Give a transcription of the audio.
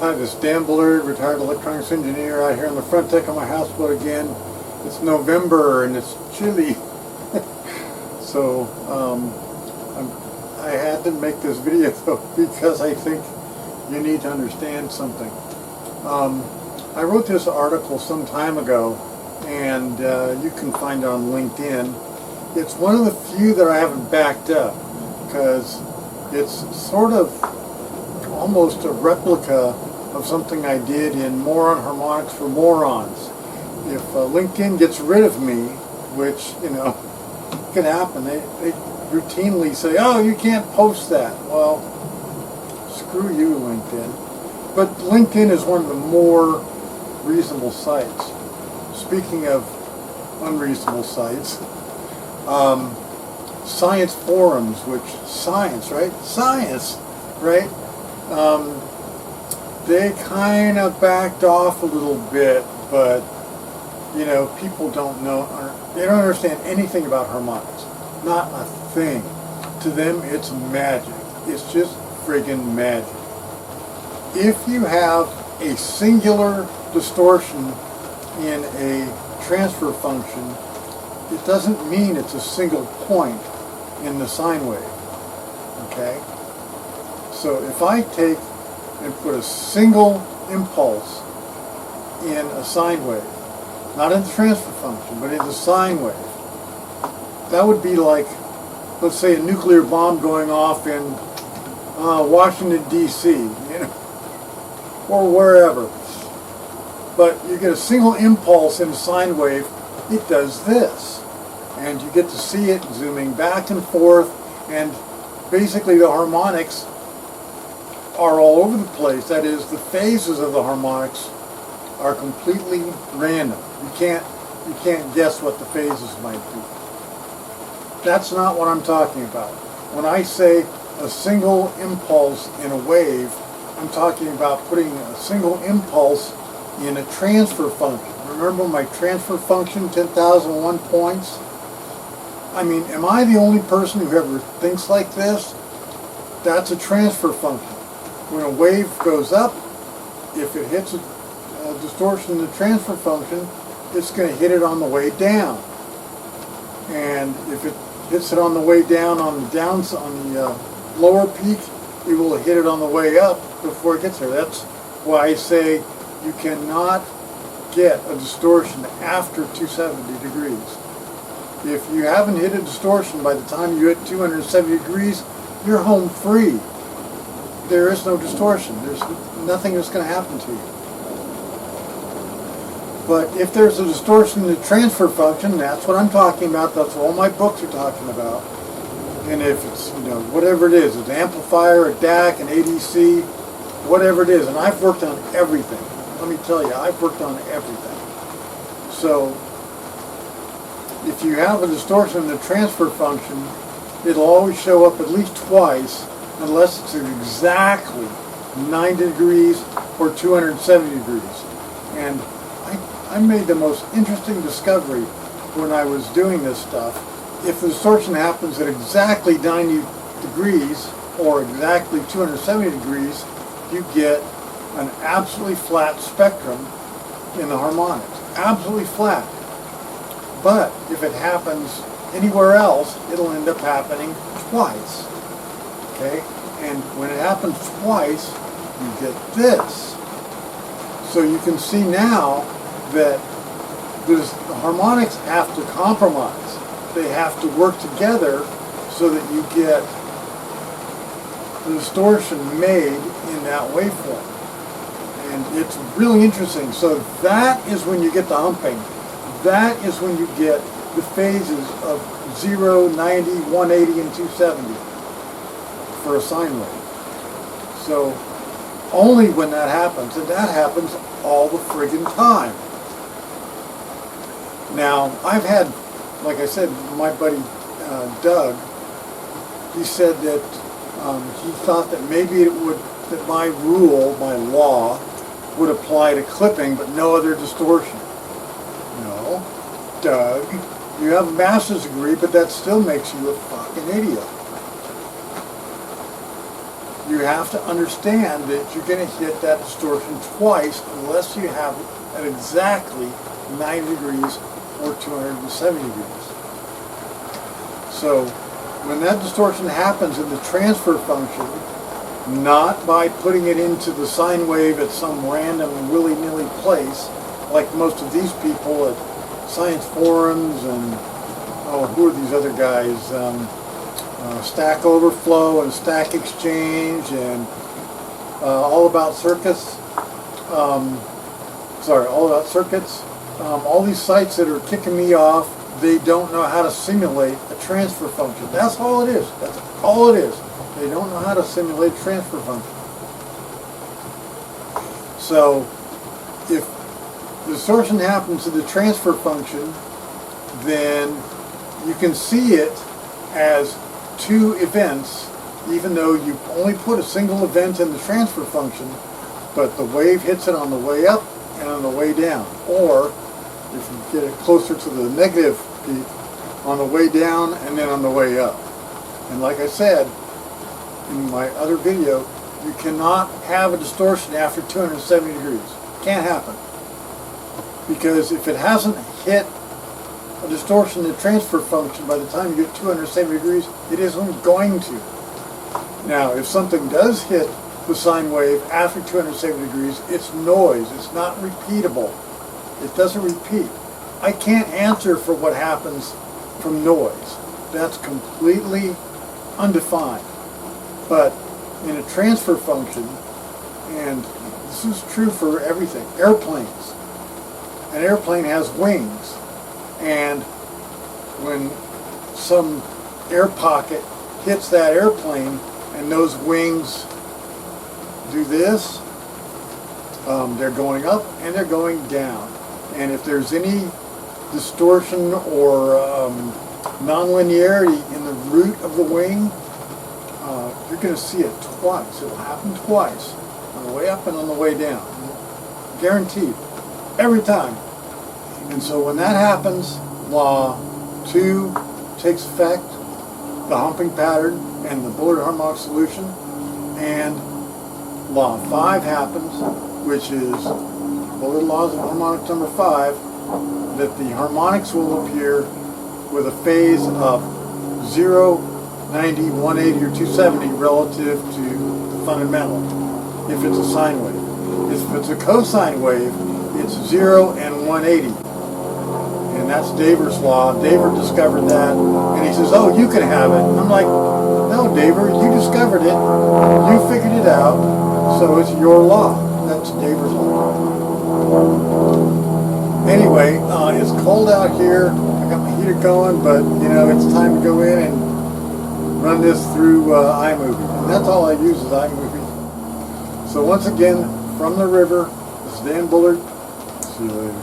Hi, this is Dan Bullard, retired electronics engineer, out here on the front deck of my houseboat again. It's November and it's chilly, so I had to make this video because I think you need to understand something. I wrote this article some time ago, and you can find it on LinkedIn. It's one of the few that I haven't backed up because it's sort of almost a replica of something I did in Moron Harmonics for Morons. If LinkedIn gets rid of me, which, you know, can happen, they routinely say, oh, you can't post that. Well, screw you, LinkedIn. But LinkedIn is one of the more reasonable sites. Speaking of unreasonable sites, science forums, which, science, right? Science, right? They kind of backed off a little bit, but, you know, people don't know, they don't understand anything about harmonics. Not a thing. To them, it's magic. It's just friggin' magic. If you have a singular distortion in a transfer function, it doesn't mean it's a single point in the sine wave. Okay? So if I take and put a single impulse in a sine wave, not in the transfer function, but in the sine wave, that would be like, let's say, a nuclear bomb going off in Washington, D.C., you know, or wherever. But you get a single impulse in a sine wave, it does this. And you get to see it zooming back and forth, and basically the harmonics are all over the place. That is, the phases of the harmonics are completely random. You can't guess what the phases might be. That's not what I'm talking about. When I say a single impulse in a wave, I'm talking about putting a single impulse in a transfer function. Remember my transfer function, 10,001 points? I mean, am I the only person who ever thinks like this? That's a transfer function. When a wave goes up, if it hits a distortion in the transfer function, it's going to hit it on the way down. And if it hits it on the way down on the lower peak, it will hit it on the way up before it gets there. That's why I say you cannot get a distortion after 270 degrees. If you haven't hit a distortion by the time you hit 270 degrees, you're home free. There is no distortion. There's nothing that's going to happen to you. But if there's a distortion in the transfer function, that's what I'm talking about. That's what all my books are talking about. And if it's, you know, whatever it is, an amplifier, a DAC, an ADC, whatever it is, and I've worked on everything. Let me tell you, I've worked on everything. So if you have a distortion in the transfer function, it'll always show up at least twice, unless it's exactly 90 degrees or 270 degrees. And I made the most interesting discovery when I was doing this stuff. If the distortion happens at exactly 90 degrees or exactly 270 degrees, you get an absolutely flat spectrum in the harmonics. Absolutely flat. But if it happens anywhere else, it'll end up happening twice. Okay? And when it happens twice, you get this. So you can see now that the harmonics have to compromise. They have to work together so that you get the distortion made in that waveform. And it's really interesting. So that is when you get the humping. That is when you get the phases of 0, 90, 180, and 270 for a sine wave. So only when that happens, and that happens all the friggin' time. Now, I've had, like I said, my buddy Doug, he said that he thought that maybe that my rule, my law, would apply to clipping, but no other distortion. No, Doug, you have a master's degree, but that still makes you a fucking idiot. you have to understand that you're going to hit that distortion twice unless you have it at exactly 90 degrees or 270 degrees. So when that distortion happens in the transfer function, not by putting it into the sine wave at some random willy-nilly place, like most of these people at science forums and, oh, who are these other guys? Stack Overflow and Stack Exchange and All About Circuits. All About Circuits. All these sites that are kicking me off, they don't know how to simulate a transfer function. That's all it is. That's all it is. They don't know how to simulate a transfer function. So if distortion happens to the transfer function, then you can see it as two events, even though you only put a single event in the transfer function, but the wave hits it on the way up and on the way down. Or if you get it closer to the negative peak, on the way down and then on the way up. And like I said in my other video, you cannot have a distortion after 270 degrees. Can't happen. Because if it hasn't hit a distortion in the transfer function by the time you get 270 degrees, it isn't going to. Now, if something does hit the sine wave after 270 degrees, it's noise. It's not repeatable. It doesn't repeat. I can't answer for what happens from noise. That's completely undefined. But in a transfer function, and this is true for everything, airplanes. An airplane has wings, and when some air pocket hits that airplane and those wings do this, they're going up and they're going down. And if there's any distortion or nonlinearity in the root of the wing, you're going to see it twice. It will happen twice, on the way up and on the way down. Guaranteed. Every time. And so when that happens, law 2 takes effect, the humping pattern and the Bullard harmonic solution, and law 5 happens, which is Bullard laws of harmonics number 5, that the harmonics will appear with a phase of 0, 90, 180, or 270 relative to the fundamental, if it's a sine wave. If it's a cosine wave, it's 0 and 180. And that's Davor's law. Davor discovered that. And he says, oh, you can have it. And I'm like, no, Davor, you discovered it. You figured it out. So it's your law. That's Davor's law. Anyway, it's cold out here. I got my heater going, but, you know, it's time to go in and run this through iMovie. And that's all I use is iMovie. So once again, from the river, this is Dan Bullard. See you later.